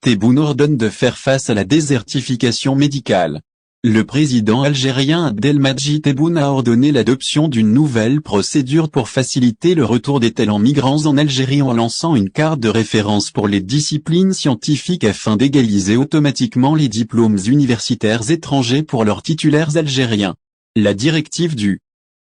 Tebboune ordonne de faire face à la désertification médicale. Le président algérien Abdelmadjid Tebboune a ordonné l'adoption d'une nouvelle procédure pour faciliter le retour des talents migrants en Algérie en lançant une carte de référence pour les disciplines scientifiques afin d'égaliser automatiquement les diplômes universitaires étrangers pour leurs titulaires algériens. La directive du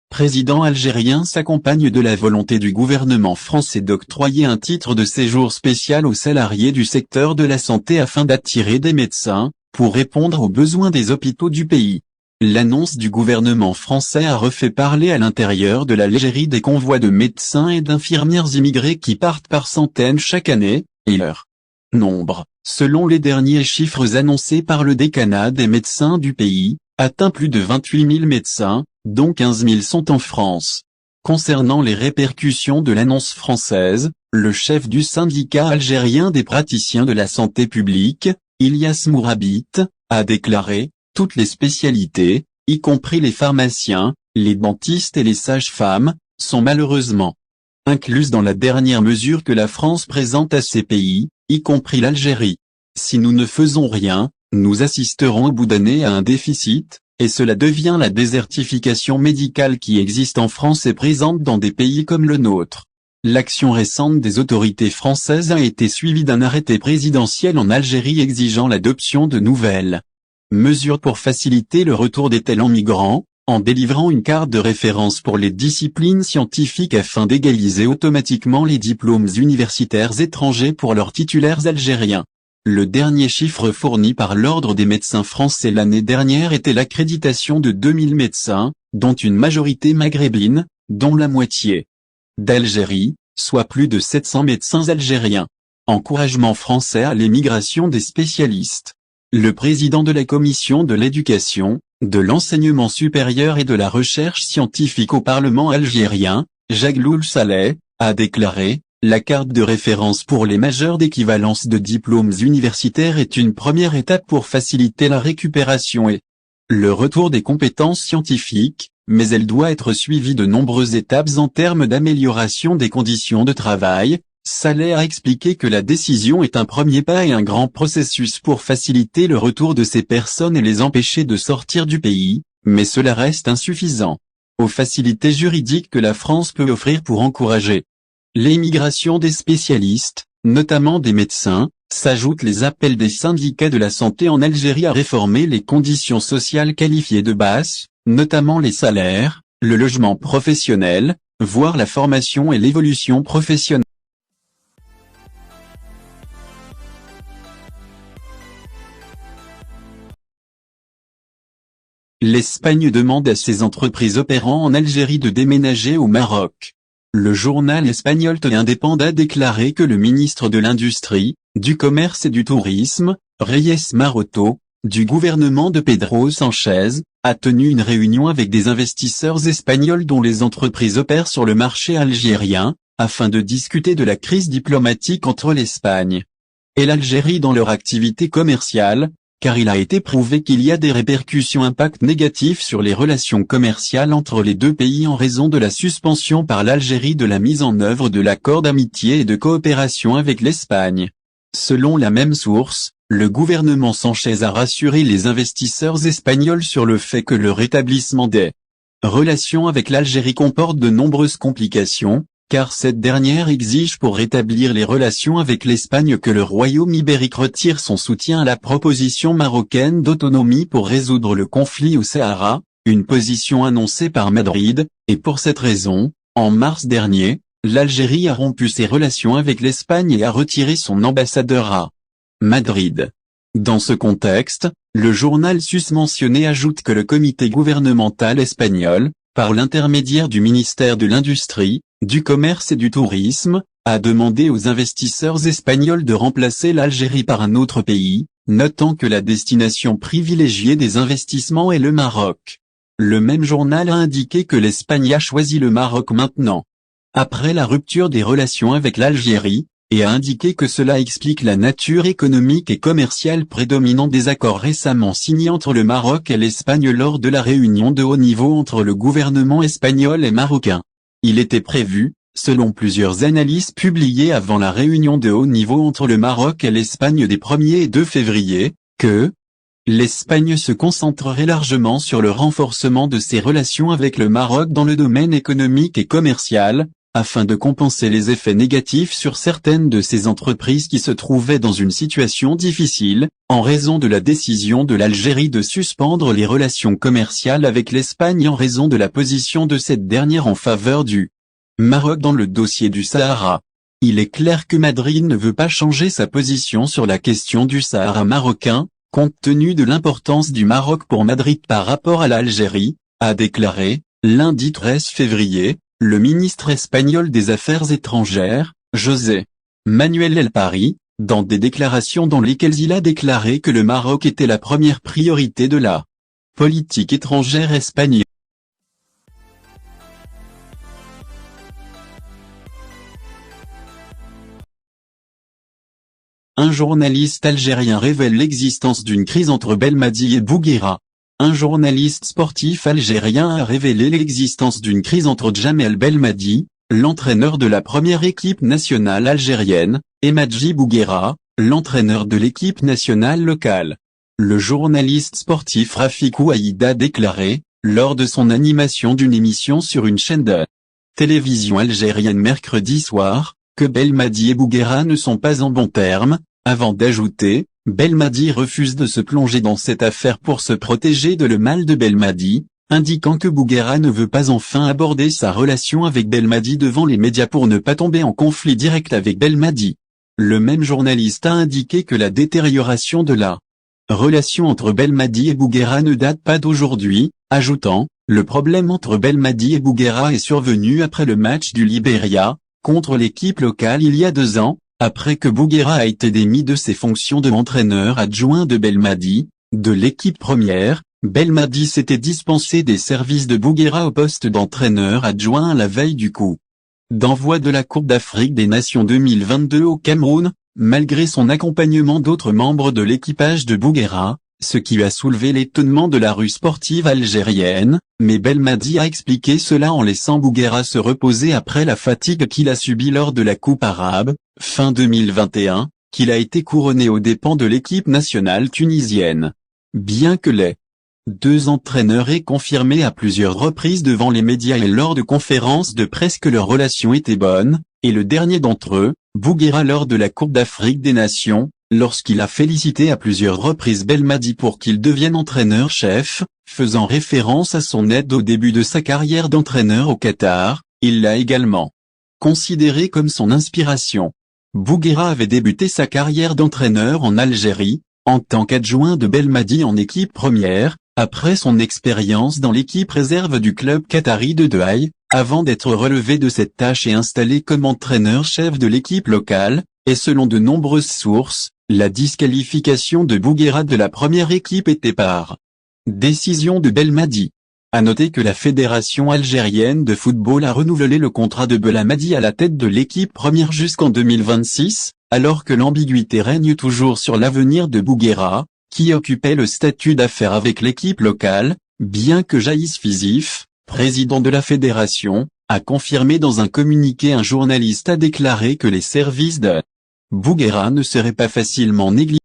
président algérien s'accompagne de la volonté du gouvernement français d'octroyer un titre de séjour spécial aux salariés du secteur de la santé afin d'attirer des médecins, pour répondre aux besoins des hôpitaux du pays. L'annonce du gouvernement français a refait parler à l'intérieur de l'Algérie des convois de médecins et d'infirmières immigrés qui partent par centaines chaque année, et leur nombre, selon les derniers chiffres annoncés par le décanat des médecins du pays, atteint plus de 28 000 médecins, dont 15 000 sont en France. Concernant les répercussions de l'annonce française, le chef du syndicat algérien des praticiens de la santé publique, Ilyas Mourabit, a déclaré « Toutes les spécialités, y compris les pharmaciens, les dentistes et les sages-femmes, sont malheureusement incluses dans la dernière mesure que la France présente à ces pays, y compris l'Algérie. Si nous ne faisons rien, nous assisterons au bout d'années à un déficit, et cela devient la désertification médicale qui existe en France et présente dans des pays comme le nôtre. » L'action récente des autorités françaises a été suivie d'un arrêté présidentiel en Algérie exigeant l'adoption de nouvelles mesures pour faciliter le retour des talents migrants, en délivrant une carte de référence pour les disciplines scientifiques afin d'égaliser automatiquement les diplômes universitaires étrangers pour leurs titulaires algériens. Le dernier chiffre fourni par l'Ordre des médecins français l'année dernière était l'accréditation de 2000 médecins, dont une majorité maghrébine, dont la moitié d'Algérie, soit plus de 700 médecins algériens. Encouragement français à l'émigration des spécialistes. Le président de la Commission de l'éducation, de l'enseignement supérieur et de la recherche scientifique au Parlement algérien, Jagloul Saleh, a déclaré « La carte de référence pour les majeurs d'équivalence de diplômes universitaires est une première étape pour faciliter la récupération et le retour des compétences scientifiques, mais elle doit être suivie de nombreuses étapes en termes d'amélioration des conditions de travail. » Saleh a expliqué que la décision est un premier pas et un grand processus pour faciliter le retour de ces personnes et les empêcher de sortir du pays, mais cela reste insuffisant. Aux facilités juridiques que la France peut offrir pour encourager l'émigration des spécialistes, notamment des médecins, s'ajoutent les appels des syndicats de la santé en Algérie à réformer les conditions sociales qualifiées de basses, notamment les salaires, le logement professionnel, voire la formation et l'évolution professionnelle. L'Espagne demande à ses entreprises opérant en Algérie de déménager au Maroc. Le journal espagnol Te Indépendant a déclaré que le ministre de l'Industrie, du Commerce et du Tourisme, Reyes Maroto, du gouvernement de Pedro Sánchez, a tenu une réunion avec des investisseurs espagnols dont les entreprises opèrent sur le marché algérien, afin de discuter de la crise diplomatique entre l'Espagne et l'Algérie dans leur activité commerciale, car il a été prouvé qu'il y a des répercussions impacts négatifs sur les relations commerciales entre les deux pays en raison de la suspension par l'Algérie de la mise en œuvre de l'accord d'amitié et de coopération avec l'Espagne. Selon la même source, le gouvernement Sánchez a rassuré les investisseurs espagnols sur le fait que le rétablissement des relations avec l'Algérie comporte de nombreuses complications, car cette dernière exige pour rétablir les relations avec l'Espagne que le royaume ibérique retire son soutien à la proposition marocaine d'autonomie pour résoudre le conflit au Sahara, une position annoncée par Madrid, et pour cette raison, en mars dernier, l'Algérie a rompu ses relations avec l'Espagne et a retiré son ambassadeur à Madrid. Dans ce contexte, le journal susmentionné ajoute que le comité gouvernemental espagnol, par l'intermédiaire du ministère de l'Industrie, du Commerce et du Tourisme, a demandé aux investisseurs espagnols de remplacer l'Algérie par un autre pays, notant que la destination privilégiée des investissements est le Maroc. Le même journal a indiqué que l'Espagne a choisi le Maroc maintenant, après la rupture des relations avec l'Algérie, et a indiqué que cela explique la nature économique et commerciale prédominante des accords récemment signés entre le Maroc et l'Espagne lors de la réunion de haut niveau entre le gouvernement espagnol et marocain. Il était prévu, selon plusieurs analyses publiées avant la réunion de haut niveau entre le Maroc et l'Espagne des 1er et 2 février, que l'Espagne se concentrerait largement sur le renforcement de ses relations avec le Maroc dans le domaine économique et commercial, afin de compenser les effets négatifs sur certaines de ces entreprises qui se trouvaient dans une situation difficile, en raison de la décision de l'Algérie de suspendre les relations commerciales avec l'Espagne en raison de la position de cette dernière en faveur du Maroc dans le dossier du Sahara. Il est clair que Madrid ne veut pas changer sa position sur la question du Sahara marocain, compte tenu de l'importance du Maroc pour Madrid par rapport à l'Algérie, a déclaré, lundi 13 février, le ministre espagnol des Affaires étrangères, José Manuel Elpari, dans des déclarations dans lesquelles il a déclaré que le Maroc était la première priorité de la politique étrangère espagnole. Un journaliste algérien révèle l'existence d'une crise entre Belmadi et Bouguera. Un journaliste sportif algérien a révélé l'existence d'une crise entre Djamel Belmadi, l'entraîneur de la première équipe nationale algérienne, et Madji Bouguera, l'entraîneur de l'équipe nationale locale. Le journaliste sportif Rafik Ouaïd a déclaré, lors de son animation d'une émission sur une chaîne de télévision algérienne mercredi soir, que Belmadi et Bouguera ne sont pas en bons termes, avant d'ajouter, Belmadi refuse de se plonger dans cette affaire pour se protéger de le mal de Belmadi, indiquant que Bouguera ne veut pas enfin aborder sa relation avec Belmadi devant les médias pour ne pas tomber en conflit direct avec Belmadi. Le même journaliste a indiqué que la détérioration de la relation entre Belmadi et Bouguera ne date pas d'aujourd'hui, ajoutant, le problème entre Belmadi et Bouguera est survenu après le match du Libéria, contre l'équipe locale il y a 2 ans, après que Bouguera a été démis de ses fonctions de entraîneur adjoint de Belmadi, de l'équipe première. Belmadi s'était dispensé des services de Bouguera au poste d'entraîneur adjoint à la veille du coup d'envoi de la Coupe d'Afrique des Nations 2022 au Cameroun, malgré son accompagnement d'autres membres de l'équipage de Bouguera, ce qui a soulevé l'étonnement de la rue sportive algérienne, mais Belmadi a expliqué cela en laissant Bouguera se reposer après la fatigue qu'il a subie lors de la Coupe arabe, fin 2021, qu'il a été couronné aux dépens de l'équipe nationale tunisienne. Bien que les 2 entraîneurs aient confirmé à plusieurs reprises devant les médias et lors de conférences de presse que leur relation était bonne, et le dernier d'entre eux, Bouguera lors de la Coupe d'Afrique des Nations, lorsqu'il a félicité à plusieurs reprises Belmadi pour qu'il devienne entraîneur-chef, faisant référence à son aide au début de sa carrière d'entraîneur au Qatar, il l'a également considéré comme son inspiration. Bouguera avait débuté sa carrière d'entraîneur en Algérie, en tant qu'adjoint de Belmadi en équipe première, après son expérience dans l'équipe réserve du club qatari de Douai, avant d'être relevé de cette tâche et installé comme entraîneur-chef de l'équipe locale, et selon de nombreuses sources, la disqualification de Bouguera de la première équipe était par décision de Belmadi. À noter que la Fédération algérienne de football a renouvelé le contrat de Belmadi à la tête de l'équipe première jusqu'en 2026, alors que l'ambiguïté règne toujours sur l'avenir de Bouguera, qui occupait le statut d'affaires avec l'équipe locale, bien que Jaïs Fizif, président de la fédération, a confirmé dans un communiqué. Un journaliste a déclaré que les services de Bouguera ne seraient pas facilement négligés.